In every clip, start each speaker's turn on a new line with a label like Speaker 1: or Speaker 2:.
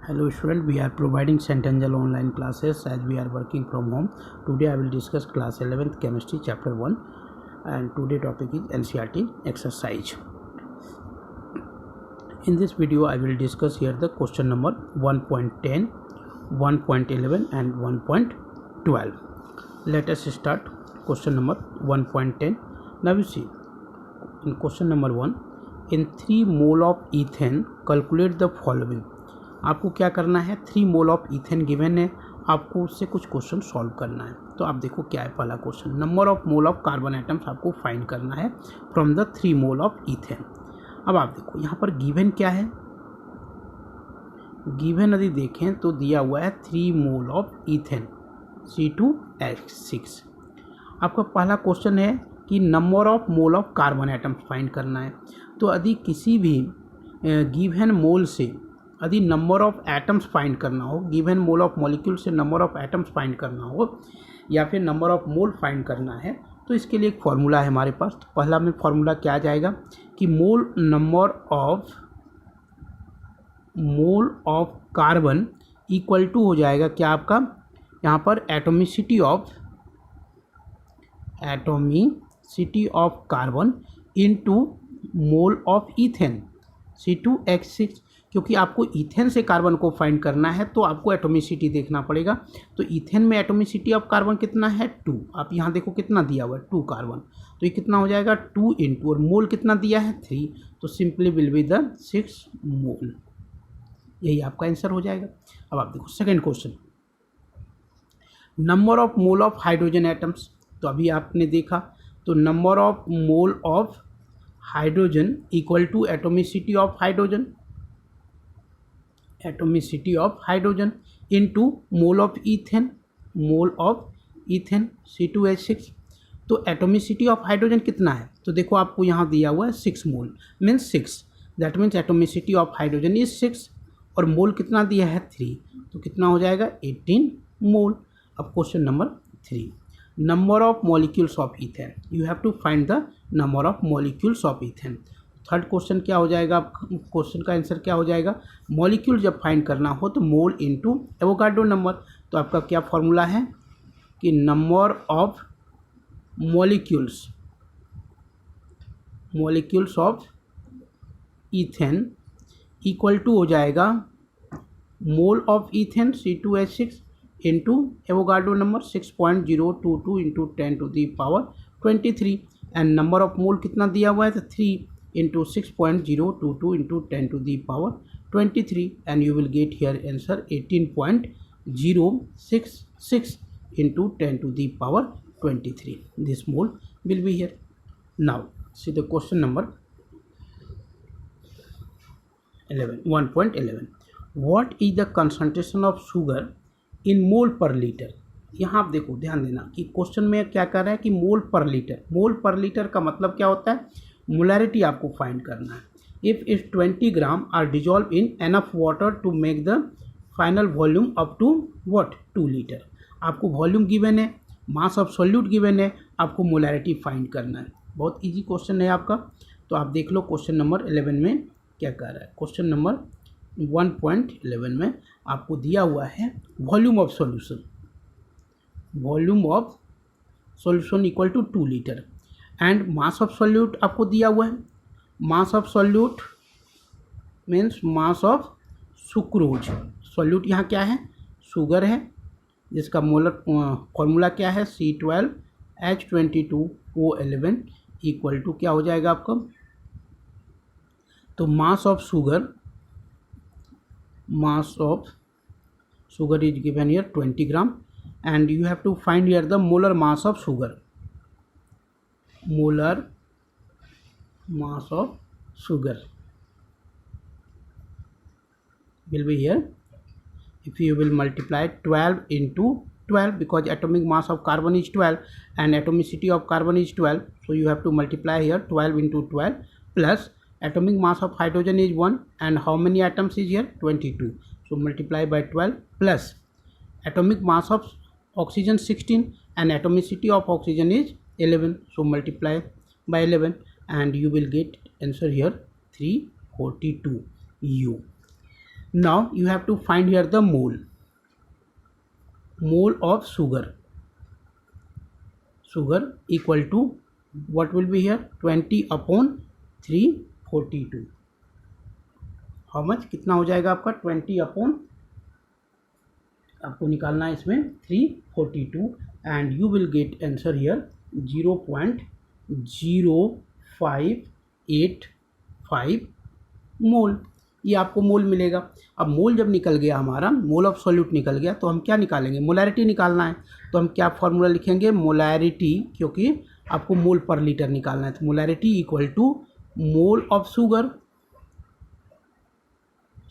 Speaker 1: Hello student, we are providing Centennial online classes as we are working from home. Today I will discuss class 11th chemistry chapter 1 and today topic is NCERT exercise. In this video I will discuss here the question number 1.10, 1.11 and 1.12. Let us start question number 1.10. Now you see in question number 1, in 3 mole of ethane calculate the following. आपको क्या करना है, 3 मोल of ethane given है, आपको उससे कुछ question solve करना है. तो आप देखो क्या है पहला question, number of mole of carbon atoms आपको फाइंड करना है from the 3 mole of ethane. अब आप देखो यहाँ पर गिवन क्या है, गिवन यदि देखें तो दिया हुआ है 3 मोल ऑफ इथेन C2H6. आपका पहला क्वेश्चन है कि number of mole of carbon atoms find करना है. तो यदि किसी भी गिवन मोल से यदि नंबर ऑफ एटम्स फाइंड करना हो, गिवन मोल ऑफ मॉलिक्यूल से नंबर ऑफ एटम्स फाइंड करना हो या फिर नंबर ऑफ मोल फाइंड करना है, तो इसके लिए एक फार्मूला है हमारे पास. तो पहला में फार्मूला क्या आ जाएगा कि mole of carbon equal to हो जाएगा क्या आपका यहाँ पर atomicity of carbon into mole of ethane C2H6. क्योंकि आपको इथेन से कार्बन को फाइंड करना है तो आपको एटोमिसिटी देखना पड़ेगा. तो इथेन में एटोमिसिटी ऑफ कार्बन कितना है 2. आप यहाँ देखो कितना दिया हुआ है 2 कार्बन, तो ये कितना हो जाएगा 2 इंटू और मोल कितना दिया है 3, तो simply will be the 6 mole. यही आपका आंसर हो जाएगा. अब आप देखो second question, number of mole of hydrogen atoms. तो अभी आपने देखा तो number of mole of hydrogen equal to atomicity of hydrogen into mole of ethane C2H6. तो एटोमिसिटी ऑफ हाइड्रोजन कितना है, तो देखो आपको यहाँ दिया हुआ है 6 mole means 6, that means atomicity of hydrogen is 6 और मोल कितना दिया है 3, तो कितना हो जाएगा 18 मोल. अब question number 3, number of molecules of ethane. You have to find the number of molecules of ethane. Third question क्या हो जाएगा, क्वेश्चन का आंसर क्या हो जाएगा, मॉलिक्यूल जब फाइंड करना हो तो मोल इनटू एवोगाड्रो नंबर. तो आपका क्या फॉर्मूला है कि number of molecules of ethane equal to हो जाएगा mole of ethane C2H6 into Avogadro number 6.022 into 10 to the power 23 and number of mole कितना दिया हुआ है तो 3 into 6.022 into 10 to the power 23 and you will get here answer 18.066 into 10 to the power 23. This mole will be here. Now see the question number 1.11. What is the concentration of sugar in mole per litre. यहाँ आप देखो ध्यान देना कि question में क्या कर रहा है कि मोल पर लीटर का मतलब क्या होता है, मोलैरिटी आपको फाइंड करना है. If is 20 gram are dissolve in enough water to make the final volume up to what 2 litre. आपको वॉल्यूम गिवन है, मास ऑफ सॉल्यूट गिवन है, आपको मोलैरिटी फाइंड करना है. बहुत इजी क्वेश्चन है आपका. तो आप देख लो क्वेश्चन नंबर 11 में क्या कर रहा है. क्वेश्चन नंबर 1.11 में आपको दिया हुआ है volume of solution equal to 2 litre and mass of solute आपको दिया हुआ है. Mass of solute means mass of sucrose. Solute यहाँ क्या है, शुगर है, जिसका मोलर फॉर्मूला क्या है C12H22O11 इक्वल टू क्या हो जाएगा आपका, तो mass of sugar is given here 20 gram and you have to find here the molar mass of sugar. Will be here. If you will multiply 12 into 12 because atomic mass of carbon is 12 and atomicity of carbon is 12, so you have to multiply here 12 into 12 plus atomic mass of hydrogen is 1 and how many atoms is here 22, so multiply by 12 plus atomic mass of oxygen 16 and atomicity of oxygen is 11, so multiply by 11 and you will get answer here 342 U. Now you have to find here the mole of sugar. Sugar equal to what will be here 20/342. How much, कितना हो जाएगा आपका 20 आपको निकालना है इसमें 342 and you will get answer here 0.0585 मोल। ये आपको मोल मिलेगा। अब मोल जब निकल गया हमारा, मोल ऑफ सॉल्यूट निकल गया, तो हम क्या निकालेंगे, मोलैरिटी निकालना है। तो हम क्या फॉर्मूला लिखेंगे, मोलैरिटी, क्योंकि आपको मोल पर लीटर निकालना है, तो molarity equal to mole of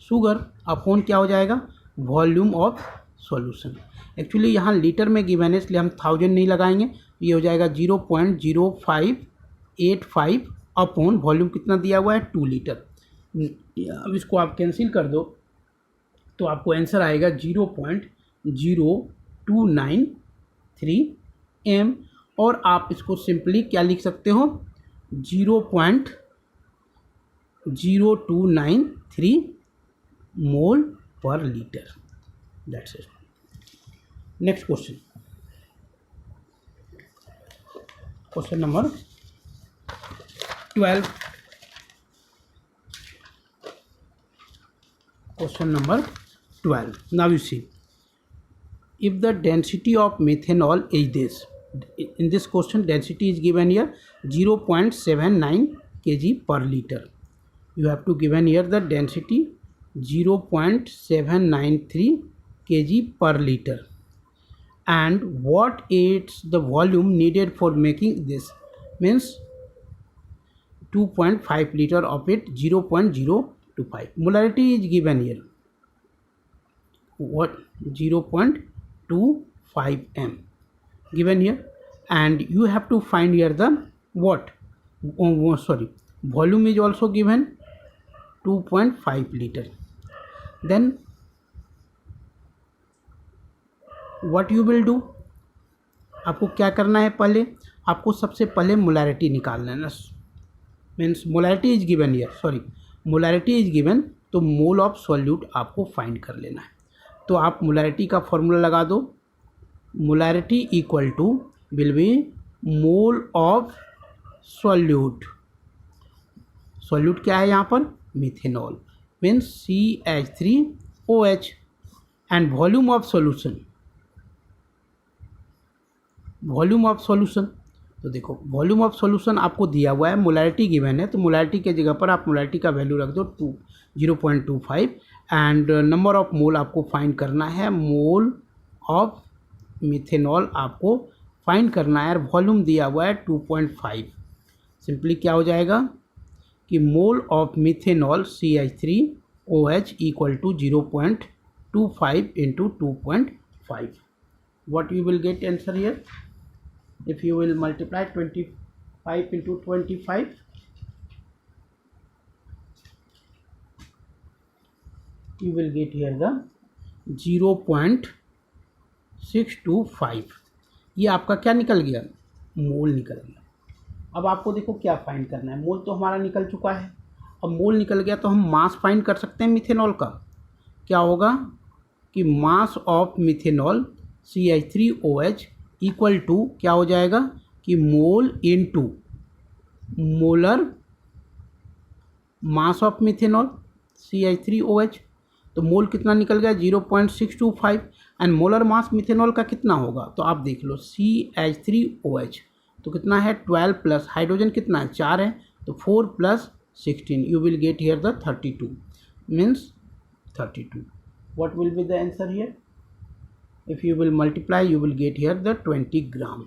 Speaker 1: sugar upon क्या हो जाएगा, वॉल्यूम ऑफ सॉल्यूशन। एक्चुअली यहाँ लीटर में गिवन है इसलिए हम 1000 नहीं लगाएंगे, ये हो जाएगा 0.0585 अपॉन वॉल्यूम कितना दिया हुआ है 2 लीटर। अब इसको आप कैंसिल कर दो तो आपको आंसर आएगा 0.0293 m, और आप इसको सिंपली क्या लिख सकते हो, 0.0293 मोल per litre. That's it. Next question, question number 12। Question number 12. Now you see, if the density of methanol is this, in this question density is given here 0.79 kg per liter. You have to given here the density 0.793 kg per liter, and what is the volume needed for making this, means 2.5 liter of it 0.025. Molarity is given here, what 0.25 m given here, and you have to find here the what, volume is also given 2.5 liter. Then what you will do, आपको क्या करना है, पहले आपको सबसे पहले molarity निकालना है ना, means molarity is given here, molarity is given, तो मोल ऑफ सॉल्यूट आपको फाइंड कर लेना है। तो आप मोलैरिटी का फॉर्मूला लगा दो, molarity equal to will be mole of solute. Solute क्या है यहाँ पर, methanol, means CH3OH, and volume of solution, तो देखो वॉल्यूम ऑफ सॉल्यूशन आपको दिया हुआ है, मोलैरिटी गिवन है, तो मोलैरिटी के जगह पर आप मोलैरिटी का वैल्यू रख दो 0.25, एंड नंबर ऑफ मोल आपको फाइंड करना है, मोल ऑफ मिथेनॉल आपको फाइंड करना है, वॉल्यूम दिया हुआ है 2.5। सिंपली क्या हो जाएगा कि mole of methanol CH3OH equal to 0.25 into 2.5। what you will get answer here, if you will multiply 25 into 25, you will get here the 0.625। ये आपका क्या निकल गया, मोल निकल गया। अब आपको देखो क्या फाइंड करना है, मोल तो हमारा निकल चुका है, अब मोल निकल गया तो हम मास फाइंड कर सकते हैं मिथेनॉल का। क्या होगा कि mass of methanol CH3OH equal to क्या हो जाएगा कि mole into molar mass of methanol CH3OH। तो मोल कितना निकल गया 0.625, एंड मोलर मास मिथेनॉल का कितना होगा, तो आप देख लो CH3OH तो कितना है 12 प्लस हाइड्रोजन कितना है 4 है, तो 4 + 16, you will get here the 32, means 32। What will be the answer here, if you will multiply you will get here the 20 ग्राम।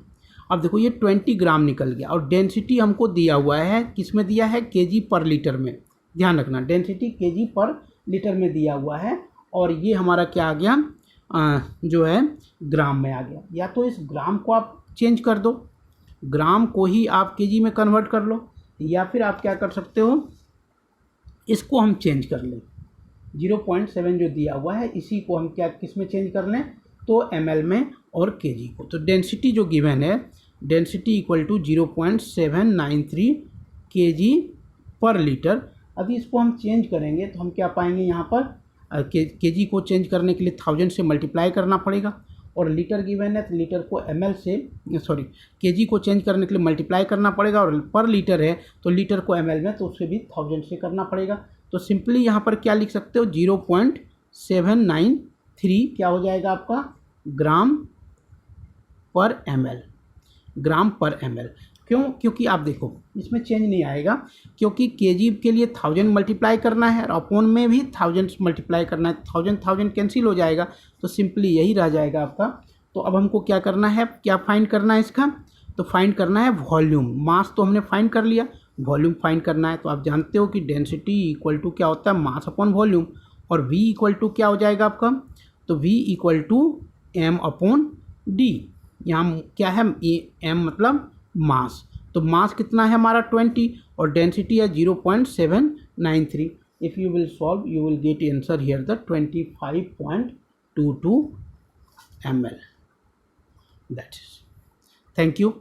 Speaker 1: अब देखो ये 20 ग्राम निकल गया, और डेंसिटी हमको दिया हुआ है, किस में दिया है, केजी पर लीटर में। ध्यान रखना डेंसिटी केजी पर लीटर में दिया हुआ है, और ये हमारा क्या आ गया जो है ग्राम में आ गया। या तो इस ग्राम को आप चेंज कर दो, ग्राम को ही आप केजी में कन्वर्ट कर लो, या फिर आप क्या कर सकते हो, इसको हम चेंज कर लें, 0.7 जो दिया हुआ है इसी को हम क्या किस में चेंज कर लें, तो ml में और kg को। तो डेंसिटी जो गिवन है, डेंसिटी इक्वल टू 0.793 kg पर लीटर। अभी इसको हम चेंज करेंगे तो हम क्या पाएंगे यहाँ पर, केजी को चेंज करने के लिए 1000 से मल्टीप्लाई करना पड़ेगा, और लीटर गिवन है तो लीटर को ml से केजी को चेंज करने के लिए मल्टीप्लाई करना पड़ेगा, और पर लीटर है तो लीटर को ml में तो उसे भी 1000 से करना पड़ेगा। तो सिंपली यहाँ पर क्या लिख सकते हो, 0.793 क्या हो जाएगा आपका ग्राम पर ml, ग्राम पर ml। क्यों? क्योंकि आप देखो इसमें चेंज नहीं आएगा, क्योंकि केजी के लिए 1000 मल्टीप्लाई करना है और अपॉन में भी 1000 मल्टीप्लाई करना है, 1000 कैंसिल हो जाएगा, तो सिंपली यही रह जाएगा आपका। तो अब हमको क्या करना है, क्या फाइंड करना है इसका, तो फाइंड करना है वॉल्यूम। मास तो हमने फाइंड कर लिया, वॉल्यूम फाइंड करना है। तो आप जानते हो कि डेंसिटी इक्वल टू क्या होता है, मास अपॉन वॉल्यूम, और v इक्वल टू क्या हो जाएगा आपका, तो v equal to m upon d। यहाँ क्या है, m मतलब मास, तो मास कितना है हमारा 20 और डेंसिटी है 0.793। If you will solve you will get answer here the 25.22 ml। That is, thank you.